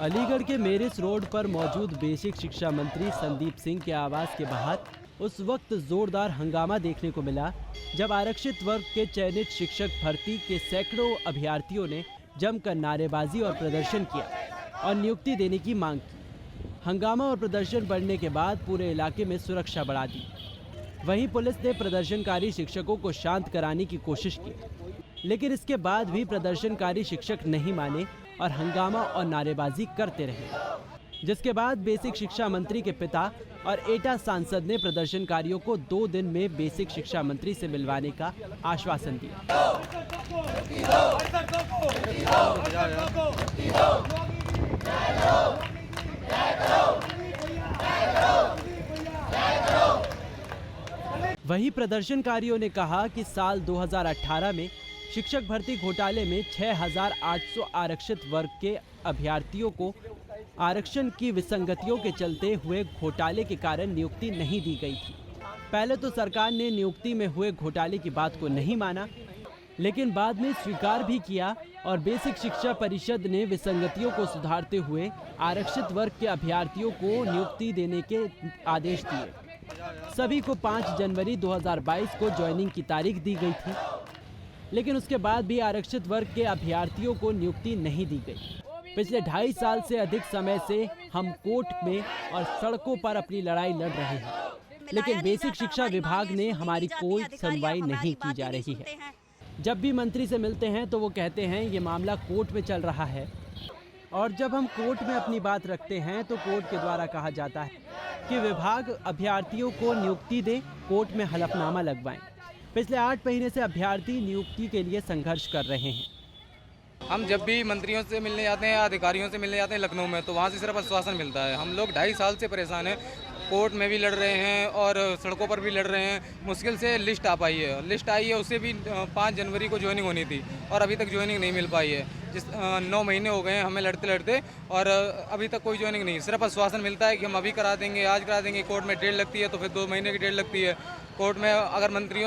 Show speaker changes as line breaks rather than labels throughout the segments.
अलीगढ़ के मेरिस रोड पर मौजूद बेसिक शिक्षा मंत्री संदीप सिंह के आवास के बाहर उस वक्त जोरदार हंगामा देखने को मिला जब आरक्षित वर्ग के चयनित शिक्षक भर्ती के सैकड़ों अभ्यर्थियों ने जमकर नारेबाजी और प्रदर्शन किया और नियुक्ति देने की मांग की। हंगामा और प्रदर्शन बढ़ने के बाद पूरे इलाके में सुरक्षा बढ़ा दी। वहीं पुलिस ने प्रदर्शनकारी शिक्षकों को शांत कराने की कोशिश की, लेकिन इसके बाद भी प्रदर्शनकारी शिक्षक नहीं माने और हंगामा और नारेबाजी करते रहे, जिसके बाद बेसिक शिक्षा मंत्री के पिता और एटा सांसद ने प्रदर्शनकारियों को 2 दिन में बेसिक शिक्षा मंत्री से मिलवाने का आश्वासन दिया। वहीं प्रदर्शनकारियों ने कहा कि साल 2018 में शिक्षक भर्ती घोटाले में 6,800 आरक्षित वर्ग के अभ्यर्थियों को आरक्षण की विसंगतियों के चलते हुए घोटाले के कारण नियुक्ति नहीं दी गई थी। पहले तो सरकार ने नियुक्ति में हुए घोटाले की बात को नहीं माना, लेकिन बाद में स्वीकार भी किया और बेसिक शिक्षा परिषद ने विसंगतियों को सुधारते हुए आरक्षित वर्ग के अभ्यर्थियों को नियुक्ति देने के आदेश दिए। सभी को 5 जनवरी 2022 को ज्वाइनिंग की तारीख दी गई थी, लेकिन उसके बाद भी आरक्षित वर्ग के अभ्यर्थियों को नियुक्ति नहीं दी गई। पिछले 2.5 साल से अधिक समय से हम कोर्ट में और सड़कों पर अपनी लड़ाई लड़ रहे हैं, लेकिन बेसिक शिक्षा विभाग ने हमारी कोई सुनवाई नहीं की जा रही है। जब भी मंत्री से मिलते हैं तो वो कहते हैं ये मामला कोर्ट में चल रहा है, और जब हम कोर्ट में अपनी बात रखते हैं तो कोर्ट के द्वारा कहा जाता है कि विभाग अभ्यर्थियों को नियुक्ति दे, कोर्ट में हलफनामा लगवाएं। पिछले 8 महीने से अभ्यर्थी नियुक्ति के लिए संघर्ष कर रहे हैं।
हम जब भी मंत्रियों से मिलने जाते हैं, अधिकारियों से मिलने जाते हैं लखनऊ में, तो वहाँ से सिर्फ आश्वासन मिलता है। हम लोग 2.5 साल से परेशान हैं, कोर्ट में भी लड़ रहे हैं और सड़कों पर भी लड़ रहे हैं। मुश्किल से लिस्ट आ पाई है, लिस्ट आई है, उससे भी 5 जनवरी को ज्वाइनिंग होनी थी और अभी तक ज्वाइनिंग नहीं मिल पाई है। 9 महीने हो गए हैं हमें लड़ते लड़ते और अभी तक कोई ज्वाइनिंग नहीं। सिर्फ आश्वासन मिलता है कि हम अभी करा देंगे, आज करा देंगे। कोर्ट में डेट लगती है तो फिर 2 महीने की डेट लगती है। कोर्ट में अगर मंत्री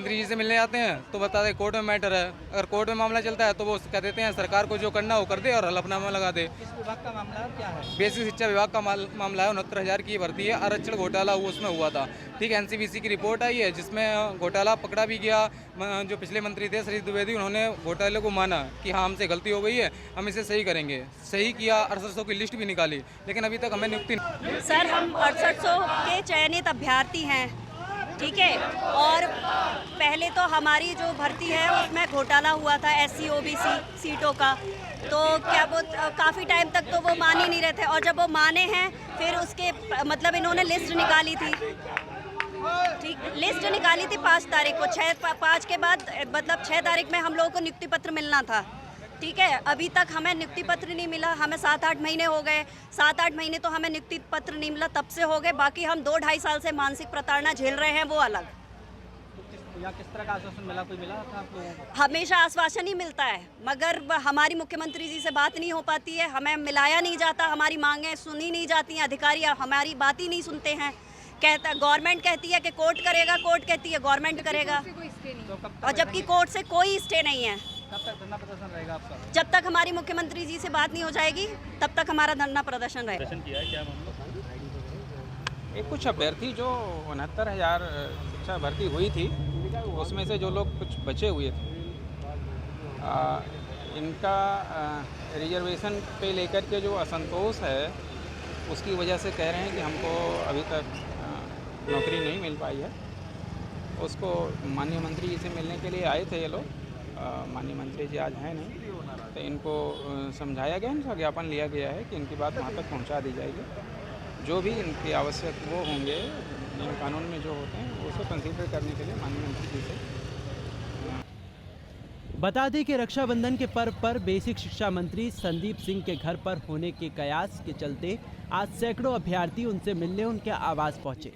जी से मिलने जाते हैं तो बता दें कोर्ट में मैटर है। अगर कोर्ट में मामला चलता है तो वो कह देते हैं सरकार को जो करना वो कर दे और हलफनामा लगा दे।
किस विभाग का मामला है, क्या है?
बेसिक शिक्षा विभाग का मामला है। 69,000 की भर्ती है, आरक्षण घोटाला वो उसमें हुआ था। ठीक है, NCVC की रिपोर्ट आई है जिसमें घोटाला पकड़ा भी गया। जो पिछले मंत्री थे श्री द्विवेदी, उन्होंने घोटाले को माना कि हाँ हमसे गलती हो गई है, हम इसे सही करेंगे। सही किया, 6800 की लिस्ट भी निकाली, लेकिन अभी तक हमें नियुक्ति नहीं।
सर, हम 6800 के चयनित अभ्यर्थी हैं, ठीक है, और पहले तो हमारी जो भर्ती है उसमें घोटाला हुआ था SC OBC सीटों का, तो क्या वो काफ़ी टाइम तक तो वो मान ही नहीं रहे थे, और जब वो माने हैं फिर उसके मतलब इन्होंने लिस्ट निकाली थी। ठीक, लिस्ट निकाली थी 5 तारीख को। 5 के बाद मतलब 6 तारीख में हम लोगों को नियुक्ति पत्र मिलना था। ठीक है, अभी तक हमें नियुक्ति पत्र नहीं मिला। हमें 7-8 महीने हो गए। 7-8 महीने तो हमें नियुक्ति पत्र नहीं मिला, तब से हो गए। बाकी हम 2-2.5 साल से मानसिक प्रताड़ना झेल रहे हैं, वो अलग।
तो किस तरह का आश्वासन मिला, कोई मिला था आपको?
हमेशा आश्वासन ही मिलता है, मगर हमारी मुख्यमंत्री जी से बात नहीं हो पाती है, हमें मिलाया नहीं जाता, हमारी मांगें सुनी नहीं जाती हैं, अधिकारी हमारी बात ही नहीं सुनते हैं। गवर्नमेंट कहती है कि कोर्ट करेगा, कोर्ट कहती है गवर्नमेंट करेगा, और जबकि कोर्ट से कोई स्टे नहीं है।
कब तक धरना प्रदर्शन रहेगा आपका?
जब तक हमारी मुख्यमंत्री जी से बात नहीं हो जाएगी तब तक हमारा धरना प्रदर्शन रहेगा।
किया है क्या मामला?
एक कुछ अभ्यर्थी जो 69,000 शिक्षा भर्ती हुई थी, उसमें से जो लोग कुछ बचे हुए थे, इनका रिजर्वेशन पे लेकर के जो असंतोष है उसकी वजह से कह रहे हैं कि हमको अभी तक नौकरी नहीं मिल पाई है। उसको माननीय मंत्री जी से मिलने के लिए आए थे ये लोग। माननीय मंत्री जी आज हैं नहीं, तो इनको समझाया गया, इनका ज्ञापन लिया गया है कि इनकी बात वहाँ तक पहुँचा दी जाएगी। जो भी इनकी आवश्यक वो होंगे, इन कानून में जो होते हैं उसको कंसीडर करने के लिए माननीय मंत्री जी से।
बता दें कि रक्षाबंधन के पर्व पर बेसिक शिक्षा मंत्री संदीप सिंह के घर पर होने के कयास के चलते आज सैकड़ों अभ्यर्थी उनसे मिलने उनके आवास पहुंचे,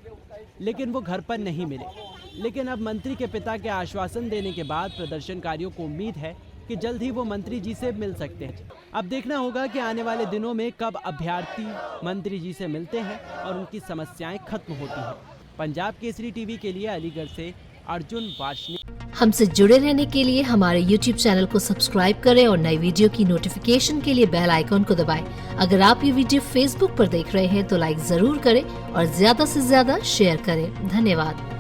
लेकिन वो घर पर नहीं मिले। लेकिन अब मंत्री के पिता के आश्वासन देने के बाद प्रदर्शनकारियों को उम्मीद है कि जल्द ही वो मंत्री जी से मिल सकते हैं। अब देखना होगा कि आने वाले दिनों में कब अभ्यर्थी मंत्री जी से मिलते हैं और उनकी समस्याएं खत्म होती हैं। पंजाब केसरी टीवी के लिए अलीगढ़ से अर्जुन वार्ष्णेय।
हमसे जुड़े रहने के लिए हमारे YouTube चैनल को सब्सक्राइब करें और नई वीडियो की नोटिफिकेशन के लिए बेल आइकॉन को दबाएं। अगर आप ये वीडियो Facebook पर देख रहे हैं तो लाइक जरूर करें और ज्यादा से ज्यादा शेयर करें। धन्यवाद।